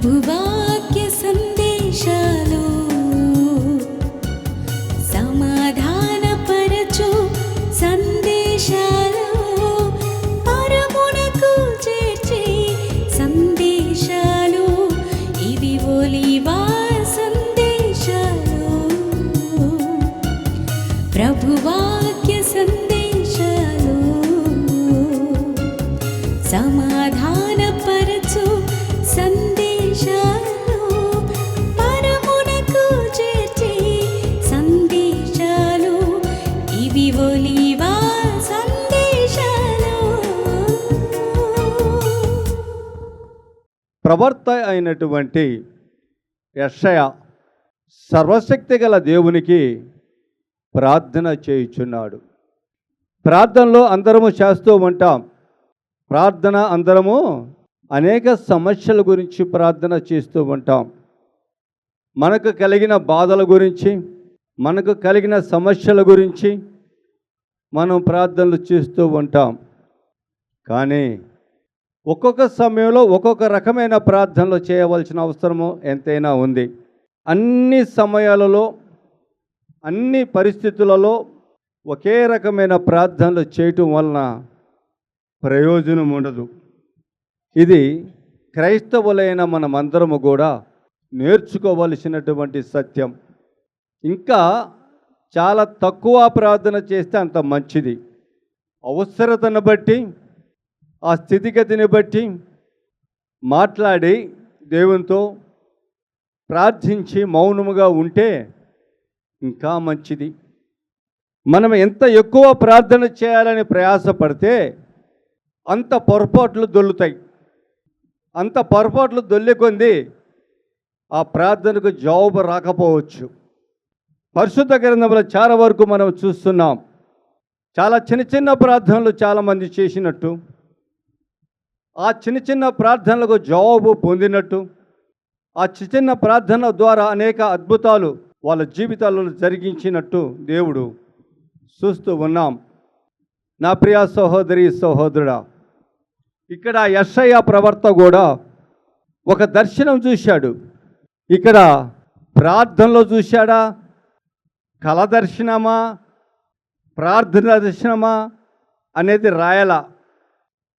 ప్రభువాక్య సందేశాలు సమాధానపరచు సందేశాలు పరమునకు చేర్చే సందేశాలు ఇవి ఒలీవా సందేశాలు. ప్రభువాక్య సందేశాలు సమాధానపరచు సందేశాలు పరమునకు చేర్చే సందేశాలు ఇవి ఒలీవా సందేశాలు. ప్రవర్త అయినటువంటి యెషయా సర్వశక్తి గల దేవునికి ప్రార్థన చేయుచున్నాడు. ప్రార్థనలో అందరము చేస్తూ ఉంటాం. ప్రార్థన అందరము అనేక సమస్యల గురించి ప్రార్థన చేస్తూ ఉంటాం. మనకు కలిగిన బాధల గురించి, మనకు కలిగిన సమస్యల గురించి మనం ప్రార్థనలు చేస్తూ ఉంటాం. కానీ ఒక్కొక్క సమయంలో ఒక్కొక్క రకమైన ప్రార్థనలు చేయవలసిన అవసరము ఎంతైనా ఉంది. అన్ని సమయాలలో, అన్ని పరిస్థితులలో ఒకే రకమైన ప్రార్థనలు చేయటం వలన ప్రయోజనం ఉండదు. ఇది క్రైస్తవులైన మనమందరము కూడా నేర్చుకోవలసినటువంటి సత్యం. ఇంకా చాలా తక్కువ ప్రార్థన చేస్తే అంత మంచిది. అవసరతను బట్టి, ఆ స్థితిగతిని బట్టి మాట్లాడి దేవునితో ప్రార్థించి మౌనముగా ఉంటే ఇంకా మంచిది. మనం ఎంత ఎక్కువ ప్రార్థన చేయాలని ప్రయాసపడితే అంత పొరపాట్లు దొల్లుతాయి. అంత పొరపాట్లు దొల్లికొంది ఆ ప్రార్థనకు జవాబు రాకపోవచ్చు. పరిశుద్ధ గ్రంథంలో చాలా వరకు మనం చూస్తున్నాం. చాలా చిన్న చిన్న ప్రార్థనలు చాలామంది చేసినట్టు, ఆ చిన్న చిన్న ప్రార్థనలకు జవాబు పొందినట్టు, ఆ చిన్న ప్రార్థన ద్వారా అనేక అద్భుతాలు వాళ్ళ జీవితాలలో జరిగించినట్టు దేవుడు చూస్తూ ఉన్నాం. నా ప్రియ సహోదరి సహోదరుడా, ఇక్కడ యెషయా ప్రవక్త కూడా ఒక దర్శనం చూశాడు. ఇక్కడ ప్రార్థనలో చూశాడా, కల దర్శనమా, ప్రార్థన దర్శనమా అనేది రాయలా.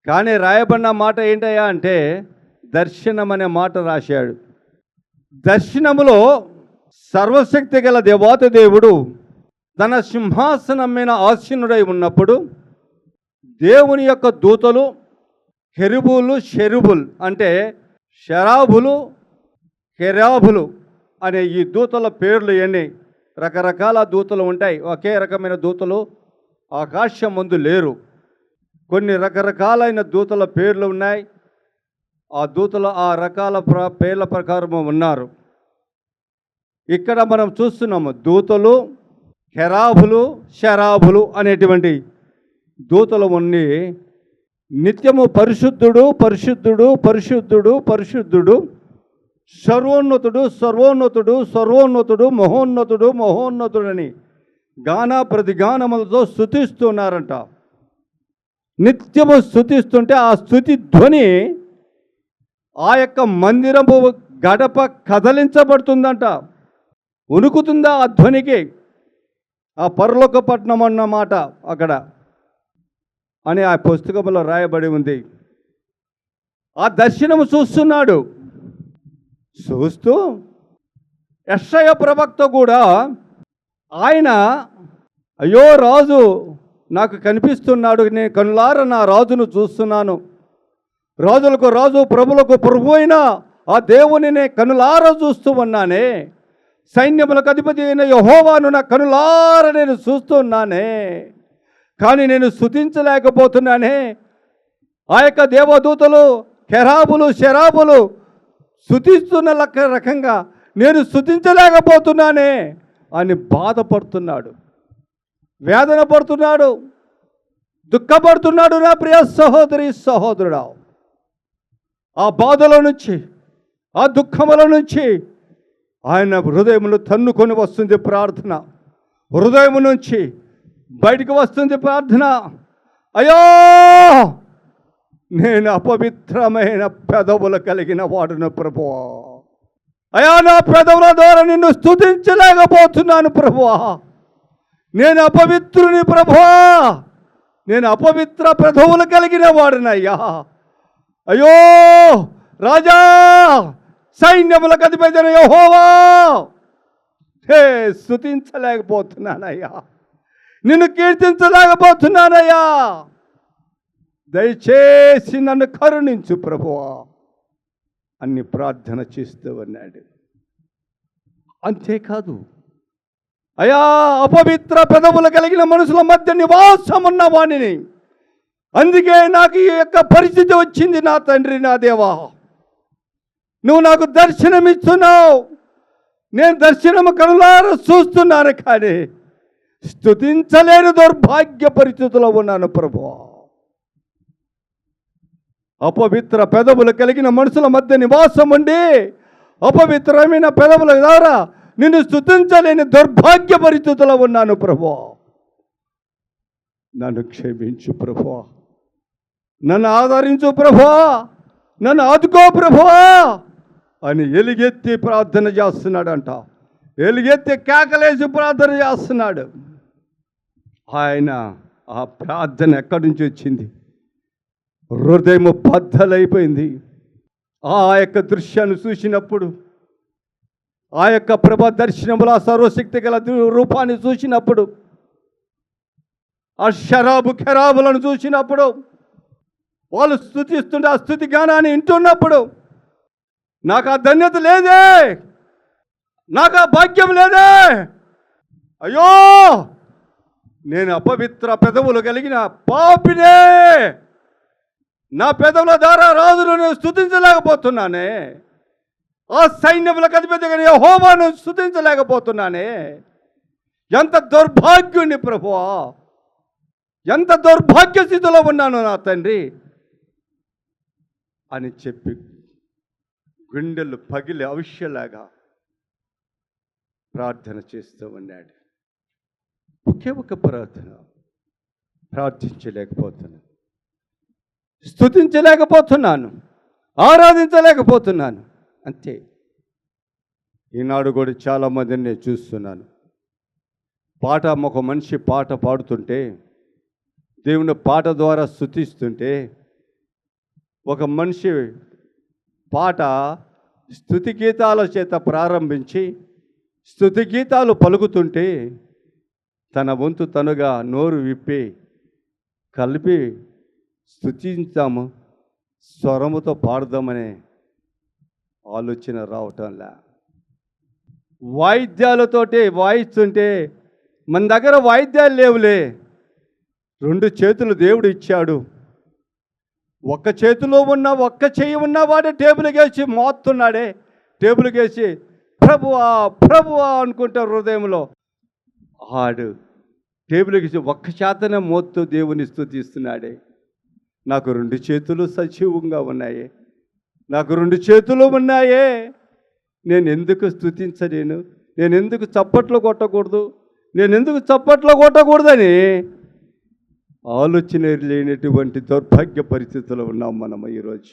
కానీ రాయబడిన మాట ఏంటయ్యా అంటే దర్శనం అనే మాట రాశాడు. దర్శనములో సర్వశక్తి గల దేవాతి దేవుడు తన సింహాసనం మీద ఆసీనుడై ఉన్నప్పుడు దేవుని యొక్క దూతలు కెరూబులు, షెరూబులు అంటే షరాబులు, కెరాబులు అనే ఈ దూతల పేర్లు ఎన్ని రకరకాల దూతలు ఉంటాయి. ఒకే రకమైన దూతలు ఆకాశం ముందు లేరు. కొన్ని రకరకాలైన దూతల పేర్లు ఉన్నాయి. ఆ దూతలు ఆ రకాల పేర్ల ప్రకారము ఉన్నారు. ఇక్కడ మనం చూస్తున్నాము దూతలు, కెరాబులు, షరాబులు అనేటువంటి దూతలు ఉండి నిత్యము పరిశుద్ధుడు పరిశుద్ధుడు పరిశుద్ధుడు పరిశుద్ధుడు, సర్వోన్నతుడు సర్వోన్నతుడు సర్వోన్నతుడు, మహోన్నతుడు మహోన్నతుడని గాన ప్రతిగానములతో స్తుతిస్తున్నారంట. నిత్యము స్తుతిస్తుంటే ఆ స్తుతి ధ్వని ఆ యొక్క మందిరము గడప కదలించబడుతుందంట. ఉనుకుతుందా ఆ ధ్వనికి? ఆ పరలోక పట్టణం అన్నమాట అక్కడ అని ఆ పుస్తకంలో రాయబడి ఉంది. ఆ దర్శనము చూస్తున్నాడు. చూస్తూ యెషయా ప్రవక్త కూడా ఆయన అయ్యో రాజు నాకు కనిపిస్తున్నాడు, నేను కనులారా నా రాజును చూస్తున్నాను, రాజులకు రాజు ప్రభులకు ప్రభు అయిన ఆ దేవుని నేను కనులారా చూస్తూ ఉన్నానే, సైన్యములకు అధిపతి అయిన యెహోవాను నా కనులారా నేను చూస్తున్నానే, కానీ నేను స్తుతించలేకపోతున్నానే. ఆ యొక్క దేవదూతలు కెరాబులు షరాబులు స్తుతిస్తున్న రకంగా నేను స్తుతించలేకపోతున్నానే అని బాధపడుతున్నాడు, వేదన పడుతున్నాడు, దుఃఖపడుతున్నాడు. నా ప్రియ సహోదరి సహోదరుడా, ఆ బాధల నుంచి, ఆ దుఃఖముల నుంచి ఆయన హృదయమును తన్నుకొని వస్తుంది ప్రార్థన. హృదయం నుంచి బయటికి వస్తుంది ప్రార్థన. అయ్యో నేను అపవిత్రమైన పెదవులు కలిగిన వాడును ప్రభువా. అయా, నా పెదవుల ద్వారా నిన్ను స్తుతించలేకపోతున్నాను ప్రభువా. నేను అపవిత్రుని ప్రభువా. నేను అపవిత్ర పెదవులు కలిగిన వాడునయ్యా. అయ్యో రాజా, సైన్యములకు అధిపతి యెహోవా, స్తుతించలేకపోతున్నానయ్యా, నిన్ను కీర్తించలేకపోతున్నానయ్యా. దయచేసి నన్ను కరుణించు ప్రభువా అన్ని ప్రార్థన చేస్తూ ఉన్నాడు. అంతేకాదు, అయా, అపవిత్ర పెదవులు కలిగిన మనుషుల మధ్య నివాసం ఉన్న వాణిని, అందుకే నాకు ఈ యొక్క పరిస్థితి వచ్చింది. నా తండ్రి, నా దేవా, నువ్వు నాకు దర్శనమిస్తున్నావు. నేను దర్శనము కనులారా చూస్తున్నాను, కానీ స్తుతించలేని దౌర్భాగ్య పరిస్థితిలో ఉన్నాను ప్రభువా. అపవిత్ర పెదవులు కలిగిన మనుషుల మధ్య నివాసం ఉండి అపవిత్రమైన పెదవుల ద్వారా నిన్ను స్తుతించలేని దౌర్భాగ్య పరిస్థితిలో ఉన్నాను ప్రభువా. నన్ను క్షమించు ప్రభువా, నన్ను ఆదరించు ప్రభువా, నన్ను ఆదుకో ప్రభువా అని ఎలుగెత్తి ప్రార్థన చేస్తున్నాడంట. ఎలుగెత్తి కేకలేసి ప్రార్థన చేస్తున్నాడు. ఆయన ఆ ప్రార్థన ఎక్కడి నుంచి వచ్చింది? హృదయం బద్దలైపోయింది. ఆ యొక్క దృశ్యాన్ని చూసినప్పుడు, ఆ యొక్క ప్రభ దర్శనముల సర్వశక్తి గల రూపాన్ని చూసినప్పుడు, ఆ షరాబు ఖరాబులను చూసినప్పుడు, వాళ్ళు స్తుతిస్తుంటే ఆ స్తుతి గానాన్ని వింటున్నప్పుడు, నాకు ఆ ధన్యత లేదే, నాకు ఆ భాగ్యం లేదే. అయ్యో, నేను అపవిత్ర పెదవులు కలిగిన పాపినే. నా పెదవుల ద్వారా రాజును నేను స్తుతించలేకపోతున్నానే. ఆ సైన్యములకు అధిపతిగా యెహోవాను స్తుతించలేకపోతున్నానే. ఎంత దౌర్భాగ్యుని ప్రభువా, ఎంత దౌర్భాగ్య స్థితిలో ఉన్నాను నా తండ్రి అని చెప్పి గుండెలు పగిలి అవిష్యలాగా ప్రార్థన చేస్తూ ఉన్నాడు. ఒకే ఒక ప్రార్థన, ప్రార్థించలేకపోతున్నాను, స్తుతించలేకపోతున్నాను, ఆరాధించలేకపోతున్నాను, అంతే. ఈనాడు కూడా చాలామందిని నేను చూస్తున్నాను. ఒక మనిషి పాట పాడుతుంటే, దేవుని పాట ద్వారా స్తుతిస్తుంటే, ఒక మనిషి పాట స్తుతి గీతాల చేత ప్రారంభించి స్తుతి గీతాలు పలుకుతుంటే, తన వంతు తనుగా నోరు విప్పి కలిపి స్తుతించాము, స్వరముతో పాడదామనే ఆలోచన రావటంలా. వాయిద్యాలతోటి వాయిస్తుంటే, మన దగ్గర వాయిద్యాలు లేవులే. 2 చేతులు దేవుడు ఇచ్చాడు. ఒక్క చేతిలో ఉన్న ఒక్క చెయ్యి ఉన్నవాడే టేబుల్కేసి మోస్తున్నాడే. టేబుల్కేసి ప్రభువా ప్రభువా అనుకుంటా హృదయంలో. ఆడు టేబుల్కేసి ఒక్క చేతనే మోత్తూ దేవుని స్తుతిస్తున్నాడే. నాకు 2 చేతులు సజీవంగా ఉన్నాయే, నాకు 2 చేతులు ఉన్నాయే, నేను ఎందుకు స్తుతించలేను? నేను ఎందుకు చప్పట్లు కొట్టకూడదు? నేను ఎందుకు చప్పట్లు కొట్టకూడదని ఆలోచన లేనటువంటి దౌర్భాగ్య పరిస్థితుల్లో ఉన్నాం మనం ఈరోజు.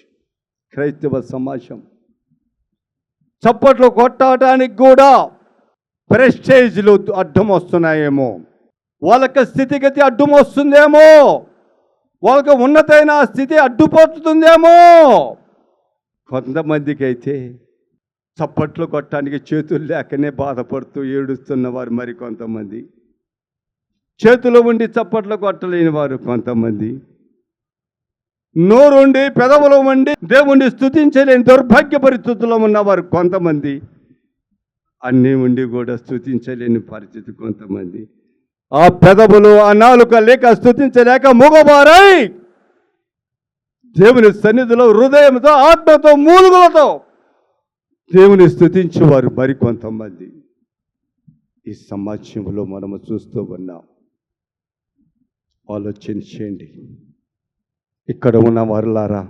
క్రైస్తవ సమాజం చప్పట్లు కొట్టడానికి కూడా ప్రెస్టేజ్లు అడ్డం వస్తున్నాయేమో, వాళ్ళకి స్థితిగతి అడ్డం వస్తుందేమో, వాళ్ళకి ఉన్నతైన స్థితి అడ్డుపోతుందేమో. కొంతమందికి అయితే చప్పట్లు కొట్టడానికి చేతులు లేకనే బాధపడుతూ ఏడుస్తున్న వారు మరి కొంతమంది, చేతులు ఉండి చప్పట్లు కొట్టలేని వారు కొంతమంది, నోరుండి పెదవులు ఉండి దేవుణ్ణి స్తుతించలేని దౌర్భాగ్య పరిస్థితుల్లో ఉన్నవారు కొంతమంది, అన్నీ ఉండి కూడా స్తుతించలేని పరిస్థితి కొంతమంది. ఆ పెదవులు ఆ నాలుక లేక స్తుతించలేక మూగవారై దేవుని సన్నిధిలో హృదయంతో ఆత్మతో మూలుగులతో దేవుని స్తుతించేవారు మరి కొంతమంది ఈ సమాజంలో మనము చూస్తూ ఉన్నాం. ఆలోచన చేయండి. ఇక్కడ ఉన్న వారులారా,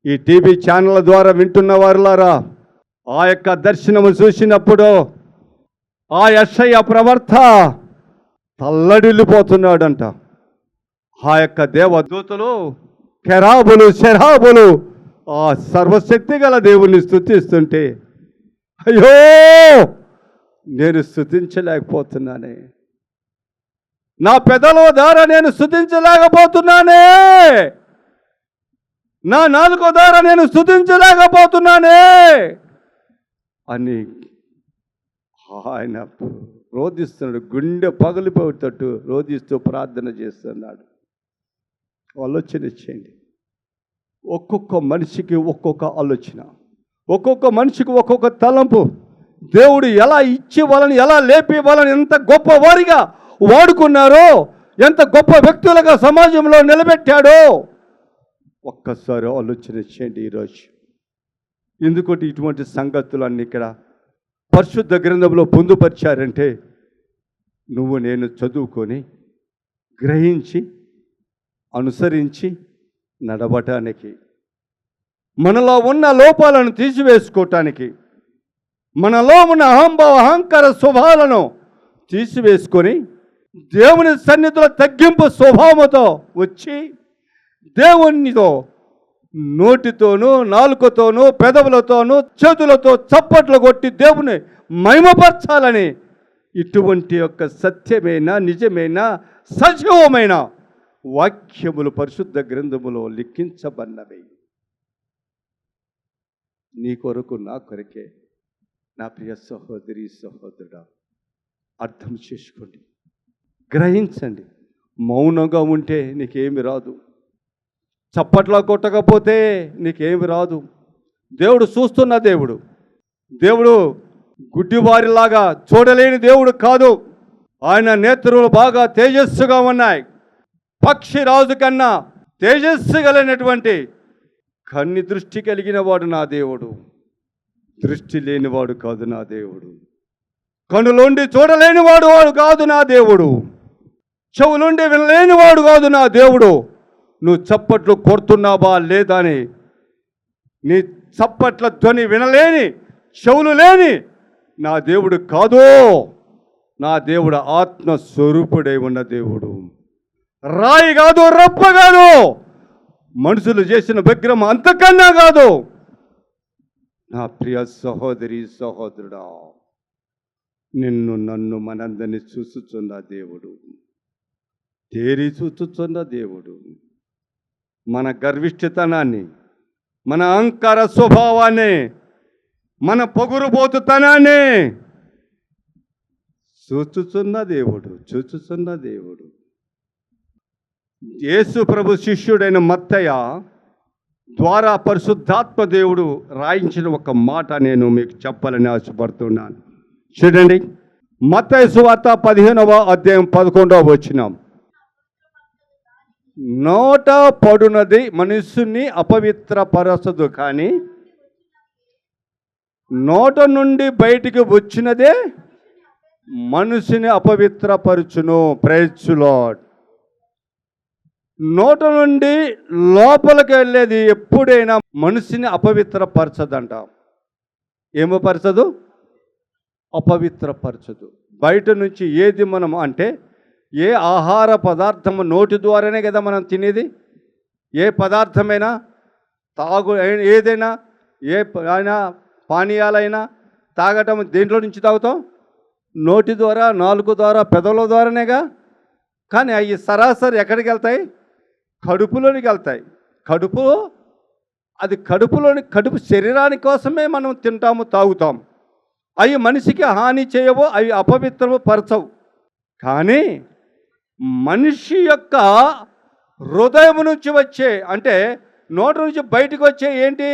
ఈ టీవీ ఛానళ్ళ ద్వారా వింటున్న వారులారా, ఆ యొక్క దర్శనము చూసినప్పుడు ఆ యెషయా ప్రవర్త తల్లడిల్లిపోతున్నాడంట. ఆ యొక్క దేవదూతలు కెరాబులు శరాబులు ఆ సర్వశక్తి గల దేవుణ్ణి స్తుతిస్తుంటే అయ్యో నేను స్తుతించలేకపోతున్నానే, నా పెదల ద్వారా నేను స్తుతించలేకపోతున్నానే, నా నాలుకో ద్వారా నేను స్తుతించలేకపోతున్నానే అని ఆయన రోధిస్తున్నాడు. గుండె పగిలిపోయేటట్టు రోధిస్తూ ప్రార్థన చేస్తున్నాడు. ఆలోచన చేయండి. ఒక్కొక్క మనిషికి ఒక్కొక్క ఆలోచన, ఒక్కొక్క మనిషికి ఒక్కొక్క తలంపు. దేవుడు ఎలా ఇచ్చి వాళ్ళని, ఎలా లేపి వాళ్ళని ఎంత గొప్ప వారిగా వాడుకున్నారో, ఎంత గొప్ప వ్యక్తులుగా సమాజంలో నిలబెట్టాడో ఒక్కసారి ఆలోచన చేయండి. ఈరోజు ఎందుకంటే ఇటువంటి సంగతులన్నీ ఇక్కడ పరిశుద్ధ గ్రంథంలో పొందుపరిచారంటే నువ్వు నేను చదువుకొని గ్రహించి అనుసరించి నడవటానికి, మనలో ఉన్న లోపాలను తీసివేసుకోవటానికి, మనలో ఉన్న అహంకార స్వభావాలను తీసివేసుకొని దేవుని సన్నిధిలో తగ్గింపు స్వభావంతో వచ్చి దేవునితో నోటితోనూ నాలుకతోనూ పెదవులతోనూ చేతులతో చప్పట్లు కొట్టి దేవుని మహిమపరచాలని ఇటువంటి యొక్క సత్యమైన నిజమైన సజీవమైన వాక్యములు పరిశుద్ధ గ్రంథములో లిఖించబడినవి. నీ కొరకు నా కొరకే నా ప్రియ సహోదరి సహోదరుడా, అర్థం చేసుకోండి, గ్రహించండి. మౌనంగా ఉంటే నీకేమి రాదు, చప్పట్లో కొట్టకపోతే నీకేమి రాదు. దేవుడు చూస్తున్న దేవుడు. దేవుడు గుడ్డివారిలాగా చూడలేని దేవుడు కాదు. ఆయన నేత్రులు బాగా తేజస్సుగా ఉన్నాయి. పక్షిరాజు కన్నా తేజస్సు కలిగినటువంటి కన్ని దృష్టి కలిగిన వాడు నా దేవుడు. దృష్టి లేనివాడు కాదు నా దేవుడు. కనులుండి చూడలేనివాడు వాడు కాదు నా దేవుడు. చెవులుండి వినలేనివాడు కాదు నా దేవుడు. నువ్వు చప్పట్లు కొడుతున్నావా లేదా అని, నీ చప్పట్ల ధ్వని వినలేని చెవులు లేని నా దేవుడు కాదు. నా దేవుడు ఆత్మస్వరూపుడై ఉన్న దేవుడు. రాయి కాదు, రప్ప కాదు, మనుషులు చేసిన విగ్రహం అంతకన్నా కాదు. నా ప్రియ సహోదరి సహోదరుడా, నిన్ను నన్ను మనందరినీ చూస్తున్న దేవుడు, తేరి చూస్తున్న దేవుడు. మన గర్విష్ఠతనాన్ని, మన అహంకార స్వభావాన్ని, మన పొగురుబోతుతనాన్ని చూస్తున్న దేవుడు, చూస్తున్న దేవుడు. యేసు ప్రభు శిష్యుడైన మత్తయ్య ద్వారా పరిశుద్ధాత్మ దేవుడు రాయించిన ఒక మాట నేను మీకు చెప్పాలని ఆశపడుతున్నాను. చూడండి, మత్తయి సువార్త 15వ అధ్యాయం 11వ వచనం. నోట పడునది మనుషుని అపవిత్రపరచదు, కానీ నోట నుండి బయటికి వచ్చినదే మనుషుని అపవిత్రపరచును. Praise lord. నోట నుండి లోపలికి వెళ్ళేది ఎప్పుడైనా మనిషిని అపవిత్రపరచదంట. ఏమపరచదు? అపవిత్రపరచదు. బయట నుంచి ఏది మనం అంటే ఏ ఆహార పదార్థము నోటి ద్వారానే కదా మనం తినేది. ఏ పదార్థమైనా ఏదైనా ఏ అయినా పానీయాలైనా తాగటం దేంట్లో నుంచి తాగుతాం? నోటి ద్వారా, నాలుగు ద్వారా, పెదవుల ద్వారానేగా. కానీ అవి సరాసరి ఎక్కడికి వెళ్తాయి? కడుపులోనికి వెళ్తాయి. కడుపు శరీరాని కోసమే మనం తింటాము, తాగుతాం. అవి మనిషికి హాని చేయవు, అవి అపవిత్రము పరచవు. కానీ మనిషి యొక్క హృదయం నుంచి వచ్చే, అంటే నోటి నుంచి బయటకు వచ్చే ఏంటి?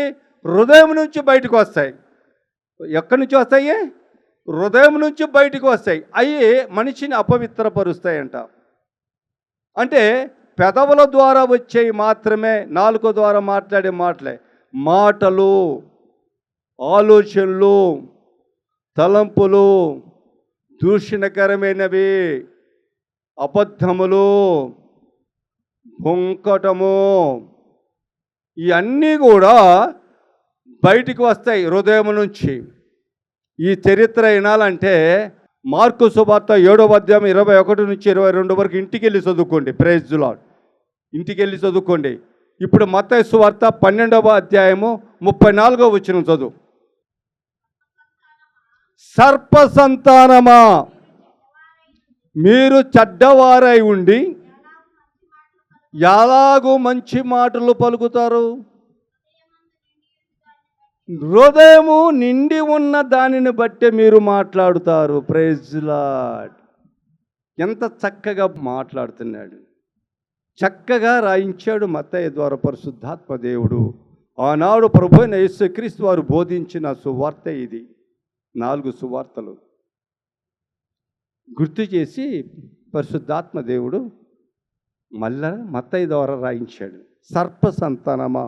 హృదయం నుంచి బయటకు వస్తాయి. ఎక్కడి నుంచి వస్తాయి? హృదయం నుంచి బయటకు వస్తాయి. అవి మనిషిని అపవిత్రపరుస్తాయంట. అంటే పెదవుల ద్వారా వచ్చేవి మాత్రమే, నాలుక ద్వారా మాట్లాడే మాటలు, ఆలోచనలు, తలంపులు దూషణకరమైనవి, అబద్ధములు, బొంకటము, ఇవన్నీ కూడా బయటికి వస్తాయి హృదయం నుంచి. ఈ చరిత్ర వినాలంటే మార్కు సువార్త 7వ అధ్యాయం 21 నుంచి 22 వరకు ఇంటికి వెళ్ళి చదువుకోండి. Praise Lord. ఇంటికి వెళ్ళి చదువుకోండి. ఇప్పుడు మత్తయి సువార్త 12వ అధ్యాయము 34వ వచనం చదువు. సర్ప సంతానమా, మీరు చెడ్డవారై ఉండి ఎలాగూ మంచి మాటలు పలుకుతారు? హృదయము నిండి ఉన్న దానిని బట్టే మీరు మాట్లాడుతారు. Praise Lord. ఎంత చక్కగా మాట్లాడుతున్నాడు, చక్కగా రాయించాడు మత్తయి ద్వారా పరిశుద్ధాత్మ దేవుడు. ఆనాడు ప్రభువైన యేసుక్రీస్తు వారు బోధించిన సువార్త ఇది. 4 సువార్తలు గుర్తు చేసి పరిశుద్ధాత్మ దేవుడు మళ్ళా మత్తయి ద్వారా రాయించాడు. సర్ప సంతానమా,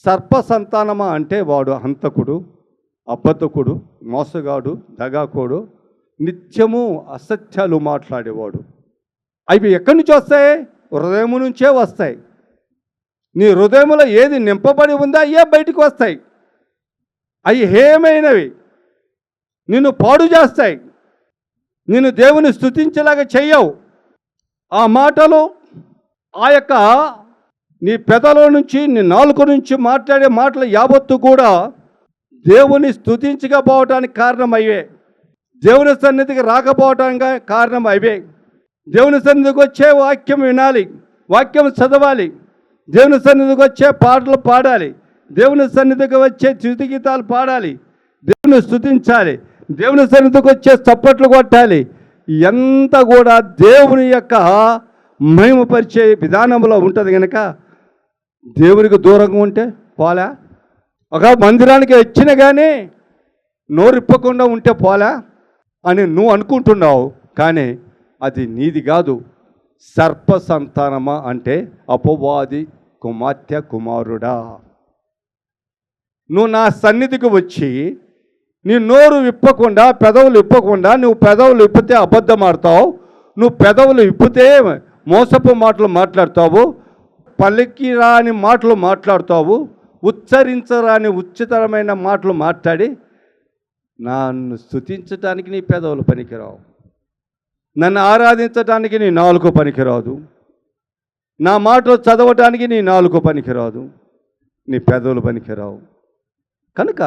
సర్ప సంతానమా అంటే వాడు హంతకుడు, అబద్ధకుడు, మోసగాడు, దగాకోడు, నిత్యము అసత్యాలు మాట్లాడేవాడు. అవి ఎక్కడి నుంచి వస్తాయి? హృదయం నుంచే వస్తాయి. నీ హృదయంలో ఏది నింపబడి ఉందో అయ్యే బయటికి వస్తాయి. అవి హేయమైనవి, నిన్ను పాడు చేస్తాయి, నిన్ను దేవుని స్తుతించేలాగా చెయ్యవు. ఆ మాటలు, ఆ యొక్క నీ పెదలో నుంచి, నీ నాలుక నుంచి మాట్లాడే మాటలు యావత్తు కూడా దేవుని స్తుతించకపోవటానికి కారణం అయ్యే, దేవుని సన్నిధికి రాకపోవటానికి కారణం అవే. దేవుని సన్నిధికి వచ్చే వాక్యం వినాలి, వాక్యం చదవాలి, దేవుని సన్నిధికి వచ్చే పాటలు పాడాలి, దేవుని సన్నిధికి వచ్చే స్తుతి గీతాలు పాడాలి, దేవుని స్తుతించాలి, దేవుని సన్నిధికి వచ్చే చప్పట్లు కొట్టాలి. ఎంత కూడా దేవుని యొక్క మహిమపరిచే విధానంలో ఉంటుంది కనుక దేవునికి దూరంగా ఉంటే పోలా. ఒక మందిరానికి వచ్చిన కానీ నోరిప్పకుండా ఉంటే పోలా అని నువ్వు అనుకుంటున్నావు, కానీ అది నీది కాదు. సర్ప సంతానమా అంటే అపవాది కుమార్తె కుమారుడా, నువ్వు నా సన్నిధికి వచ్చి నీ నోరు విప్పకుండా, పెదవులు విప్పకుండా, నువ్వు పెదవులు విప్పితే అబద్ధం ఆడతావు, నువ్వు పెదవులు విప్పితే మోసపు మాటలు మాట్లాడతావు, పలికి రాని మాటలు మాట్లాడతావు, ఉచ్చరించరాని ఉచితరమైన మాటలు మాట్లాడి నన్ను స్తుతించడానికి నీ పెదవులు పనికిరావు, నన్ను ఆరాధించడానికి నీ నాలుక పనికిరాదు, నా మాటలు చదవటానికి నీ నాలుక పనికిరాదు, నీ పెదవులు పనికిరావు. కనుక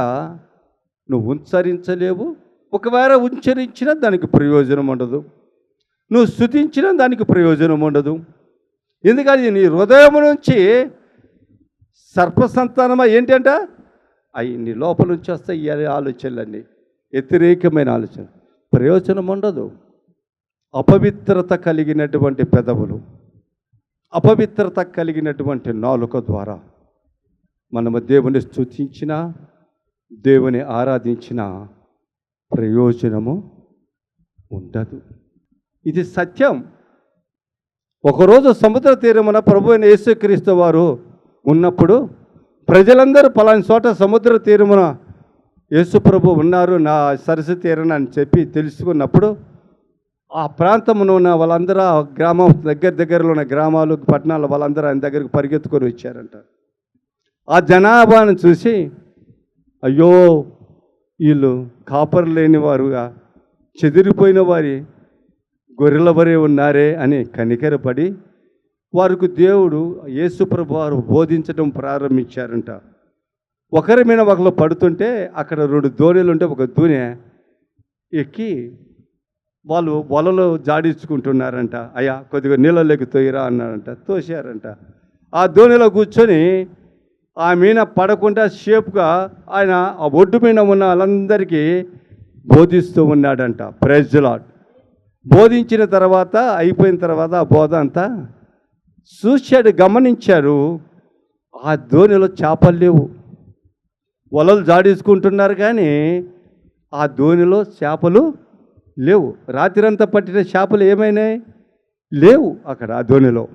నువ్వు ఉచ్చరించలేవు. ఒకవేళ ఉచ్చరించినా దానికి ప్రయోజనం ఉండదు, నువ్వు స్తుతించినా దానికి ప్రయోజనం ఉండదు. ఎందుకంటే నీ హృదయం నుంచి సర్పసంతానమా ఏంటంట, అవి నీ లోపల నుంచి వస్తాయి. ఈ ఆలోచనలన్నీ వ్యతిరేకమైన ఆలోచన, ప్రయోజనం ఉండదు. అపవిత్రత కలిగినటువంటి పెదవులు, అపవిత్రత కలిగినటువంటి నాలుక ద్వారా మనము దేవుని స్తుతించిన, దేవుని ఆరాధించిన ప్రయోజనము ఉండదు. ఇది సత్యం. ఒకరోజు సముద్ర తీరమున ప్రభువైన యేసుక్రీస్తు వారు ఉన్నప్పుడు ప్రజలందరూ పలాని చోట సముద్ర తీరమున యేసు ప్రభు ఉన్నారు నా సరస్సు తీరన అని చెప్పి తెలుసుకున్నప్పుడు ఆ ప్రాంతంలో ఉన్న వాళ్ళందరూ, ఆ గ్రామం దగ్గరలో ఉన్న గ్రామాలు, పట్టణాలు వాళ్ళందరూ ఆయన దగ్గరికి పరిగెత్తుకొని వచ్చారంట. ఆ జనాభాను చూసి అయ్యో వీళ్ళు కాపరు లేని వారుగా, చెదిరిపోయిన వారి గొర్రెల వరే ఉన్నారే అని కనికరపడి వారికి దేవుడు యేసుప్రభు వారు బోధించడం ప్రారంభించారంట. ఒకరి మీద ఒకరు పడుతుంటే అక్కడ 2 దోణీలు ఉంటే ఒక దూనె ఎక్కి వాళ్ళు వలలో జాడించుకుంటున్నారంట. అయ్యా కొద్దిగా నీళ్ళలోకి తోయిరా అన్నారంట. తోసారంట. ఆ దోణిలో కూర్చొని ఆ మీన పడకుండా షేప్గా ఆయన ఆ ఒడ్డు మీద ఉన్న వాళ్ళందరికీ బోధిస్తూ ఉన్నాడంట. Praise the Lord. బోధించిన తర్వాత అయిపోయిన తర్వాత ఆ బోధ అంతా చూశాడు, గమనించాడు. ఆ దోణిలో చేపలు లేవు, వలలు జాడించుకుంటున్నారు కానీ ఆ దోణిలో చేపలు లేవు. రాత్రంతా పట్టిన చేపలు ఏమైనాయి? లేవు అక్కడ ఆ దోణిలో.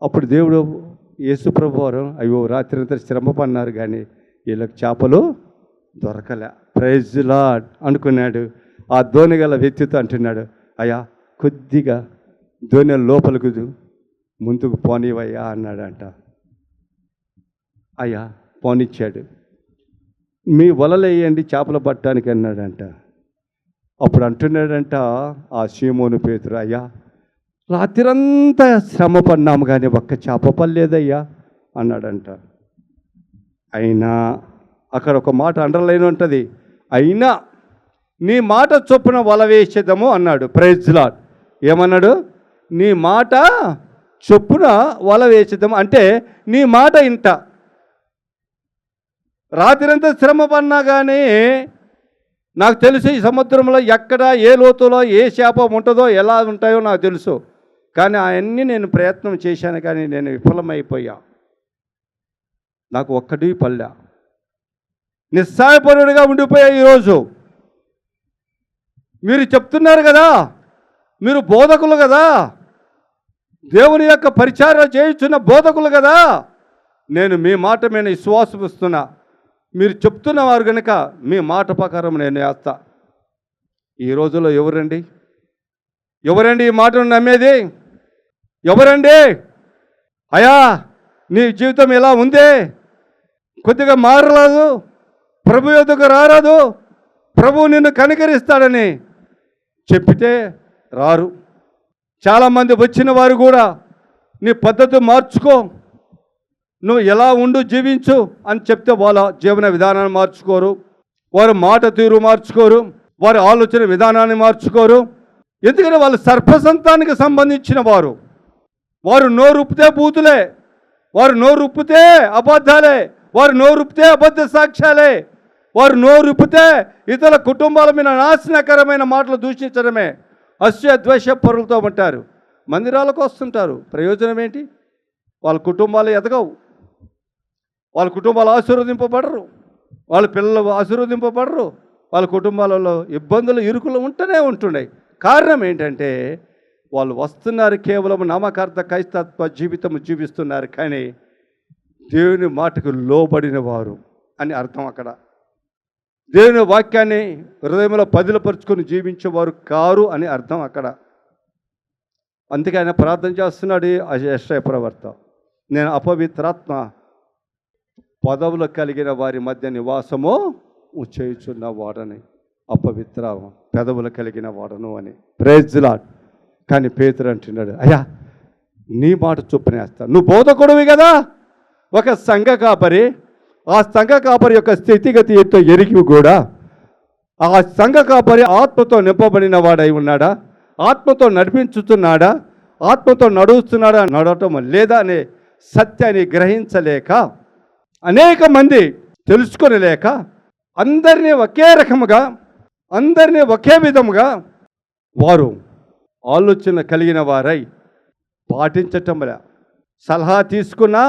అప్పుడు దేవుడు యేసుప్రభు వారు అయ్యో రాత్రంతా శ్రమ పన్నారు కానీ వీళ్ళకి చేపలు దొరకలే. ప్రైజ్ ది లార్డ్ అనుకున్నాడు. ఆ దోణి గల వ్యక్తితో అంటున్నాడు, అయ్యా కొద్దిగా దోణి లోపలికి ముందుకు పోనివయ్యా అన్నాడంట. అయ్యా పోనిచ్చాడు. మీ వలలు వేయండి చేపలు పట్టడానికి అన్నాడంట. అప్పుడు అంటున్నాడంట ఆ సీమోను పేతురు, అయ్యా రాత్రంతా శ్రమ పడినాము కానీ ఒక్క చేప పడలేదయ్యా అన్నాడంట. అయినా అక్కడ ఒక మాట అండర్లైన్ ఉంటుంది, అయినా నీ మాట చొప్పున వల వేసేదము అన్నాడు. Praise Lord. ఏమన్నాడు? నీ మాట చొప్పున వల వేసేద్దాం అంటే నీ మాట ఇంట. రాత్రంతా శ్రమ పడినా కానీ నాకు తెలుసు ఈ సముద్రంలో ఎక్కడ ఏ లోతులో ఏ శాపం ఉంటుందో ఎలా ఉంటాయో నాకు తెలుసు. కానీ అవన్నీ నేను ప్రయత్నం చేశాను, కానీ నేను విఫలమైపోయా. నాకు ఒక్కటి పల్లె, నిస్సహాయపరుడిగా ఉండిపోయా. ఈరోజు మీరు చెప్తున్నారు కదా, మీరు బోధకులు కదా, దేవుని యొక్క పరిచారం చేయుచున్న బోధకులు కదా, నేను మీ మాట మీద విశ్వాసం ఇస్తున్నా. మీరు చెప్తున్నవారు కనుక మీ మాట ప్రకారం నేను వేస్తా. ఈ రోజుల్లో ఎవరండి ఈ మాటను నమ్మేది? ఎవరండి? అయ్యా నీ జీవితం ఎలా ఉంది, కొద్దిగా మారరాదు, ప్రభు యొద్దకు రారాదు, ప్రభు నిన్ను కనికరిస్తాడని చెప్పితే రారు. చాలామంది వచ్చిన వారు కూడా నీ పద్ధతి మార్చుకో, నువ్వు ఎలా ఉండు జీవించు అని చెప్తే వాళ్ళ జీవన విధానాన్ని మార్చుకోరు, వారు మాట తీరు మార్చుకోరు, వారి ఆలోచన విధానాన్ని మార్చుకోరు. ఎందుకంటే వాళ్ళు సర్పసంతానికి సంబంధించిన వారు. వారు నోరుప్పితే బూతులే, వారు నోరుప్పితే అబద్ధాలే, వారు నోరుప్పితే అబద్ధ సాక్ష్యాలే, వారు నోరుప్పితే ఇతరుల కుటుంబాల మీద నాశనకరమైన మాటలు దూషించడమే. ద్వేష పరులతో ఉంటారు, మందిరాలకు వస్తుంటారు. ప్రయోజనం ఏంటి? వాళ్ళ కుటుంబాలు ఎదగవు, వాళ్ళ కుటుంబాలు ఆశీర్వదింపబడరు, వాళ్ళ పిల్లలు ఆశీర్వదింపబడరు, వాళ్ళ కుటుంబాలలో ఇబ్బందులు ఇరుకులు ఉంటున్నాయి. కారణం ఏంటంటే వాళ్ళు వస్తున్నారు కేవలం నామకార్థ క్రైస్తవ జీవితం జీవిస్తున్నారు, కానీ దేవుని మాటకు లోబడిన వారు అని అర్థం. అక్కడ దేవుని వాక్యాన్ని హృదయంలో పదిలపరుచుకొని జీవించేవారు కారు అని అర్థం అక్కడ. అందుకే ఆయన ప్రార్థన చేస్తున్నాడు యెషయా ప్రవక్త, నేను అపవిత్రాత్మ పదవులు కలిగిన వారి మధ్య నివాసము చేయుచున్న వాడని, అపవిత్ర పెదవులు కలిగిన వాడను అని. Praise Lord. కానీ పేతురు అంటున్నాడు, అయ్యా నీ మాట చొప్పునేస్తా. నువ్వు బోధకుడివి కదా, ఒక సంఘ కాపరి, ఆ సంఘ కాపరి యొక్క స్థితిగతి ఎంతో ఎరిగి కూడా ఆ సంఘ కాపరి ఆత్మతో నింపబడిన వాడై ఉన్నాడా, ఆత్మతో నడిపించుతున్నాడా, ఆత్మతో నడుస్తున్నాడా, నడవటం లేదా అనే సత్యాన్ని గ్రహించలేక, అనేక మంది తెలుసుకొనలేక, అందరినీ ఒకే రకముగా, అందరినీ ఒకే విధముగా వారు ఆలోచన కలిగిన వారై పాటించటంలే. సలహా తీసుకున్నా,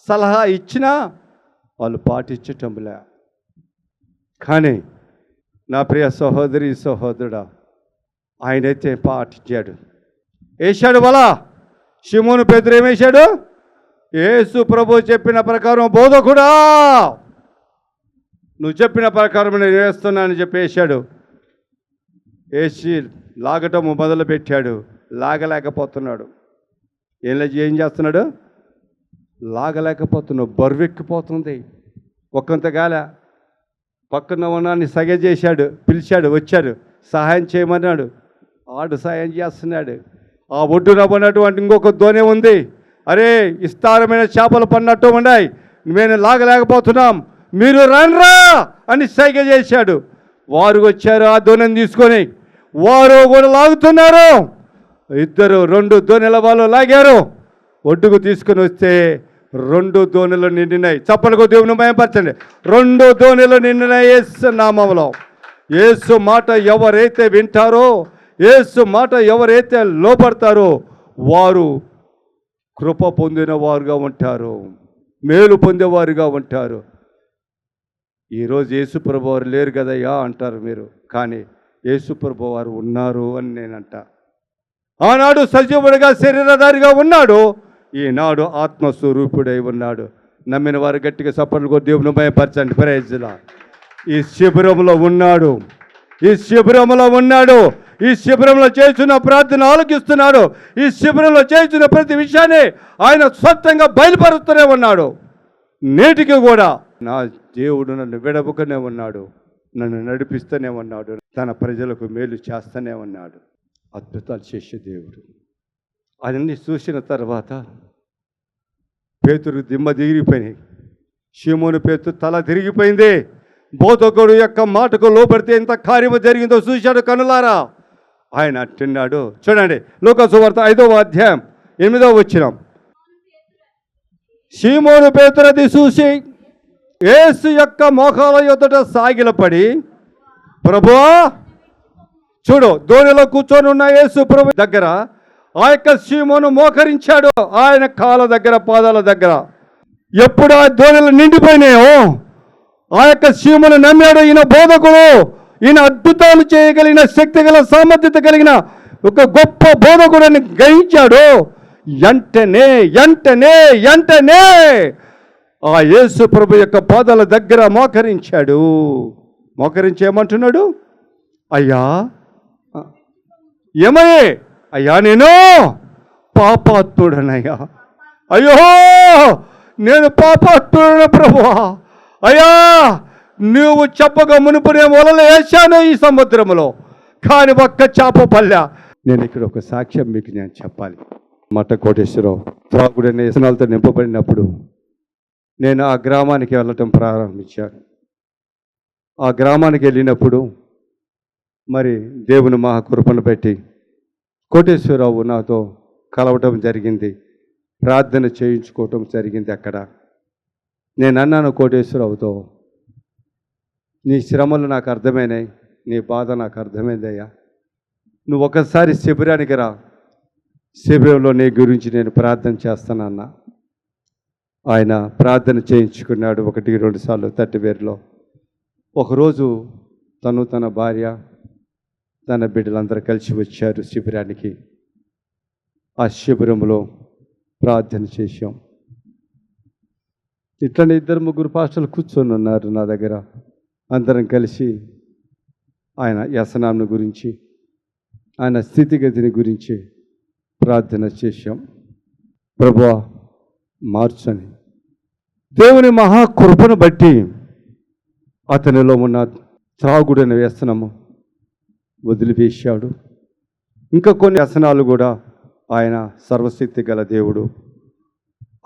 సలహా ఇచ్చినా వాళ్ళు పాటించటంలే. కానీ నా ప్రియ సహోదరి సహోదరుడా, ఆయనైతే పాటించాడు. వేశాడు వల. షిమోను పేతురు ఏమేశాడు? యేసు ప్రభు చెప్పిన ప్రకారం, బోధకుడా నువ్వు చెప్పిన ప్రకారం నేను వేస్తున్నానని చెప్పి వేశాడు. వేసి లాగటము మొదలుపెట్టాడు. లాగలేకపోతున్నాడు. ఏం చేస్తున్నాడు? లాగలేకపోతున్నావు, బరువెక్కిపోతుంది. ఒక్కంతగాల పక్కన ఉన్నాన్ని సగ చేశాడు, పిలిచాడు, వచ్చాడు, సహాయం చేయమన్నాడు. ఆడు సహాయం చేస్తున్నాడు. ఆ ఒడ్డున పడినటువంటి ఇంకొక దోణి ఉంది. అరే విస్తారమైన చేపలు పడినట్టు ఉన్నాయి, మేము లాగలేకపోతున్నాం, మీరు రండ్రా అని సైగ చేశాడు. వారు వచ్చారు, ఆ దోణిని తీసుకొని వారు కూడా లాగుతున్నారు. ఇద్దరు 2 దోణిల వాళ్ళు లాగారు. ఒడ్డుకు తీసుకొని వస్తే 2 దోణులు నిండినాయి. చప్పలకు దేవుని మహిమపరచండి. 2 దోణులు నిండినాయి యేసు నామములో. యేసు మాట ఎవరైతే వింటారో, యేసు మాట ఎవరైతే లోపడతారో వారు కృప పొందిన వారుగా ఉంటారు, మేలు పొందేవారుగా ఉంటారు. ఈరోజు యేసుప్రభు వారు లేరు కదయ్యా అంటారు మీరు, కానీ యేసుప్రభు వారు ఉన్నారు అని నేనంట. ఆనాడు సజీవుడిగా శరీరధారిగా ఉన్నాడు, ఈనాడు ఆత్మస్వరూపుడై ఉన్నాడు. నమ్మిన వారు గట్టిగా సపర్లు కొద్ది దేవుని భయపరచండి. Praise lord. ఈ శిబిరంలో ఉన్నాడు, ఈ శిబిరంలో ఉన్నాడు, ఈ శిబిరంలో చేస్తున్న ప్రార్థన ఆలోకిస్తున్నాడు. ఈ శిబిరంలో చేస్తున్న ప్రతి విషయాన్ని ఆయన స్వచ్ఛంగా బయలుపరుస్తూనే ఉన్నాడు. నేటికి కూడా నా దేవుడు నన్ను విడవకనే ఉన్నాడు, నన్ను నడిపిస్తూనే ఉన్నాడు, తన ప్రజలకు మేలు చేస్తూనే ఉన్నాడు. అద్భుతాలు చేసే దేవుడు. అవన్నీ చూసిన తర్వాత పేతురు దిమ్మ తిరిగిపోయినాయి. షిమోను పేతురు తల తిరిగిపోయింది. బోధకుడు యొక్క మాటకు లోబడితే ఎంత కార్యము జరిగిందో చూశాడు కనులారా. ఆయన తిన్నాడు. చూడండి, లూకా సువార్త 5వ అధ్యాయం 8వ వచనం. షిమోను పేతురు అది చూసి యేసు యొక్క మోకాల యొద్దట సాగిలపడి, ప్రభువా, చూడు, దోణిలో కూర్చొని ఉన్న యేసు ప్రభు దగ్గర ఆ యొక్క షిమోను మోకరించాడు. ఆయన కాళ్ళ దగ్గర, పాదాల దగ్గర. ఎప్పుడు ఆ దోణిలు నిండిపోయినాయో ఆ యొక్క షిమోను నమ్మాడు. ఈయన బోధకుడు, ఈయన అద్భుతాలు చేయగలిగిన శక్తి గల సామర్థ్యత కలిగిన ఒక గొప్ప బోధకుడని గ్రహించాడు. ఎంటనే ఎంటనే ఎంటనే ఆ యేసు ప్రభు యొక్క పాదాల దగ్గర మోకరించాడు. మోకరించి ఏమంటున్నాడు? అయ్యా, ఏమయ్యే? అయ్యా, నేను పాపాత్ముడనయ్యా. అయ్యో, నేను పాపాత్ముడను ప్రభువా. అయ్యా, నువ్వు చెప్పగా మునుపు నేను వలలు వేశాను ఈ సముద్రంలో, కానీ ఒక్క చేప పల్లె. నేను ఇక్కడ ఒక సాక్ష్యం మీకు నేను చెప్పాలి. మట్ట కోటేశ్వరరావు త్రాగుడనే వ్యసనాలతో నింపబడినప్పుడు నేను ఆ గ్రామానికి వెళ్ళటం ప్రారంభించాను. ఆ గ్రామానికి వెళ్ళినప్పుడు మరి దేవుని మహాకృపను పెట్టి కోటేశ్వరరావు నాతో కలవటం జరిగింది. ప్రార్థన చేయించుకోవటం జరిగింది. అక్కడ నేను అన్నాను కోటేశ్వరరావుతో, నీ శ్రమలు నాకు అర్థమైనాయి, నీ బాధ నాకు అర్థమైందయ్యా. నువ్వు ఒకసారి శిబిరానికి రా, శిబిరంలో నీ గురించి నేను ప్రార్థన చేస్తానన్నా. ఆయన ప్రార్థన చేయించుకున్నాడు 1-2 సార్లు తట్టివేరులో. ఒకరోజు తను, తన భార్య, తన బిడ్డలందరూ కలిసి వచ్చారు శిబిరానికి. ఆ శిబిరంలో ప్రార్థన చేశాం. ఇట్లనే 2-3 పాస్టర్లు కూర్చొని ఉన్నారు నా దగ్గర. అందరం కలిసి ఆయన వ్యసనాన్ని గురించి, ఆయన స్థితిగతిని గురించి ప్రార్థన చేశాం. ప్రభువా, మార్చని. దేవుని మహాకృపను బట్టి అతనిలో ఉన్న త్రాగుడైన వ్యసనము వదిలివేశాడు. ఇంకా కొన్ని వ్యసనాలు కూడా ఆయన సర్వశక్తి గల దేవుడు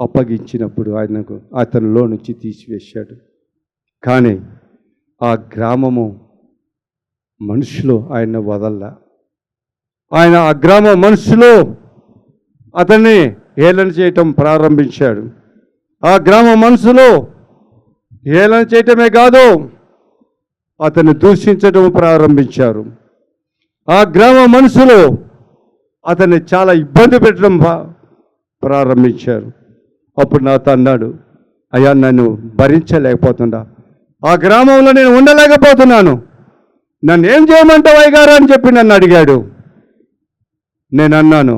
అప్పగించినప్పుడు ఆయనకు అతనిలో నుంచి తీసివేశాడు. కానీ ఆ గ్రామము మనుషులు ఆయన వదల్లా. ఆయన ఆ గ్రామ మనుషులు అతన్ని హేళన చేయటం ప్రారంభించాడు. ఆ గ్రామ మనుషులు హేళన చేయటమే కాదు, అతన్ని దూషించటం ప్రారంభించారు. ఆ గ్రామ మనుషులు అతన్ని చాలా ఇబ్బంది పెట్టడం ప్రారంభించారు. అప్పుడు నాతో అన్నాడు, అయ్యా, నన్ను భరించలేకపోతున్నా, ఆ గ్రామంలో నేను ఉండలేకపోతున్నాను, నన్ను ఏం చేయమంటావు అయ్యగారు అని చెప్పి నన్ను అడిగాడు. నేను అన్నాను,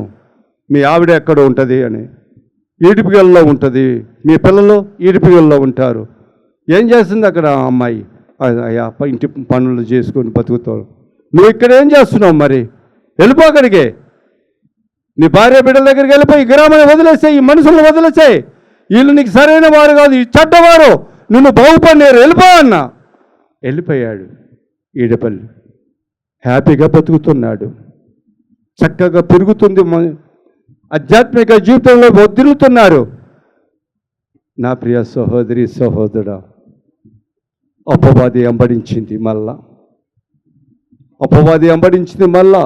మీ ఆవిడ ఎక్కడ ఉంటుంది అని. ఈడిపిగల్లో ఉంటుంది. మీ పిల్లలు ఈడిపిగల్లో ఉంటారు. ఏం చేస్తుంది అక్కడ అమ్మాయి? అయ్యా, ఇంటి పనులు చేసుకొని బతుకుతావు. నువ్వు ఇక్కడ ఏం చేస్తున్నావు? మరి వెళ్ళిపో అక్కడికి. నీ భార్య బిడ్డల దగ్గరికి వెళ్ళిపోయి ఈ గ్రామాన్ని వదిలేసాయి, ఈ మనుషులను వదిలేసాయి. వీళ్ళు నీకు సరైన వారు కాదు, ఈ చెడ్డవారు, నిన్ను బాగుపడినారు, వెళ్ళిపో అన్నా. వెళ్ళిపోయాడు. ఈడపల్లి హ్యాపీగా బతుకుతున్నాడు, చక్కగా పెరుగుతుంది, ఆధ్యాత్మిక జీవితంలో వదిలుతున్నారు. నా ప్రియ సహోదరి సహోదరుడా, అపవాది వెంబడించింది మళ్ళా. అపవాది వెంబడించింది మళ్ళా.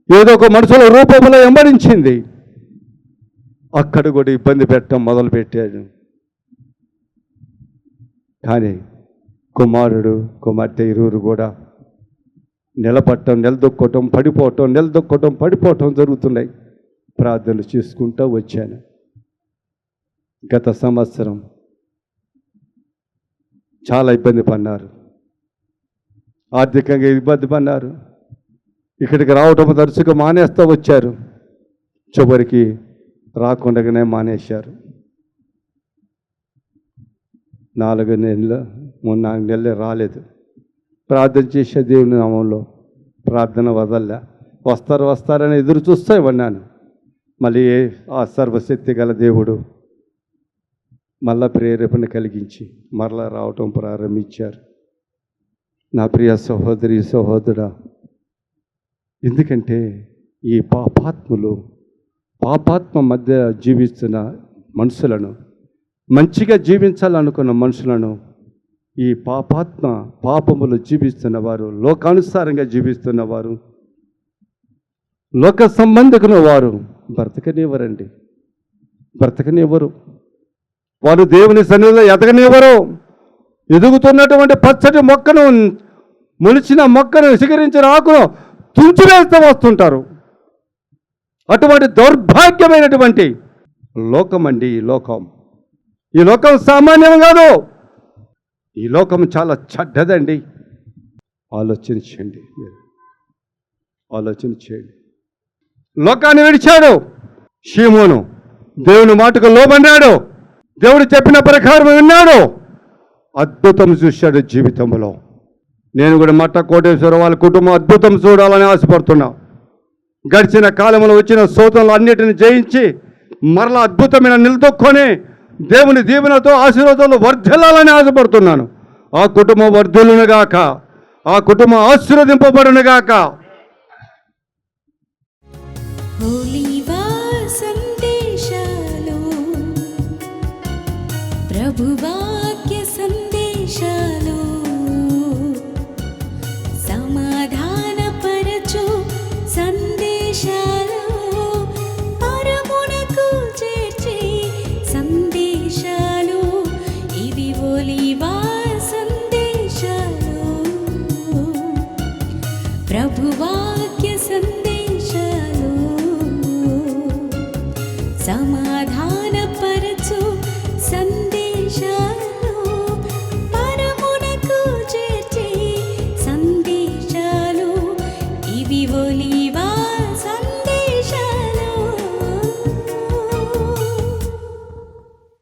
ఏదో ఒక మనుషుల రూపంలో వెంబడించింది. అక్కడ కూడా ఇబ్బంది పెట్టడం మొదలుపెట్టాడు. కానీ కుమారుడు కుమార్తె ఇరువురు కూడా నిలబట్టడం, నిలదొక్కటం, పడిపోవటం, నిలదొక్కటం, పడిపోవటం జరుగుతున్నాయి. ప్రార్థనలు చేసుకుంటూ వచ్చాను. గత సంవత్సరం చాలా ఇబ్బంది పడినారు, ఆర్థికంగా ఇబ్బంది పడినారు. ఇక్కడికి రావటం తరచుగా మానేస్తూ వచ్చారు. చివరికి రాకుండానే మానేశారు. 4 నెలలు 3-4 నెలలు రాలేదు. ప్రార్థన చేసే దేవుని నామంలో ప్రార్థన వదల్లా. వస్తారని ఎదురు చూస్తూ ఉన్నాను. మళ్ళీ ఆ సర్వశక్తి గల దేవుడు మళ్ళా ప్రేరేపణ కలిగించి మరలా రావటం ప్రారంభించారు. నా ప్రియ సహోదరి సహోదరుడా, ఎందుకంటే ఈ పాపాత్మ మధ్య జీవిస్తున్న మనుషులను, మంచిగా జీవించాలనుకున్న మనుషులను ఈ పాపములు జీవిస్తున్నవారు, లోకానుసారంగా జీవిస్తున్నవారు, లోక సంబంధికుల వారు బ్రతకనివ్వరు. వారు దేవుని సన్నిధిలో ఎదగనివ్వరు. ఎదుగుతున్నటువంటి పచ్చటి మొక్కను, మొలిచిన మొక్కను, చిగురించిన ఆకును తుంచివేస్తూ వస్తుంటారు. అటువంటి దౌర్భాగ్యమైనటువంటి లోకం అండి ఈ లోకం. ఈ లోకం సామాన్యం కాదు. ఈ లోకం చాలా చెడ్డదండి. ఆలోచన చేయండి. లోకాన్ని విడిచాడు షీమోను. దేవుని మాటకు లోబడ్డాడు. దేవుడు చెప్పిన ప్రకారం విన్నాడు. అద్భుతం చూశాడు జీవితంలో. నేను కూడా మట్ట కోటేశ్వర వాళ్ళ కుటుంబం అద్భుతం చూడాలని ఆశపడుతున్నా. గడిచిన కాలంలో వచ్చిన శోధనలు అన్నిటిని జయించి మరలా అద్భుతమైన నిలదొక్కొని దేవుని దీవెనతో ఆశీర్వాదాలు వర్ధిల్లాలని ఆశపడుతున్నాను. ఆ కుటుంబం వర్ధిల్లునుగాక, ఆ కుటుంబం ఆశీర్వదింపబడునుగాక. ఒలీవ సందేశాలు ప్రభువా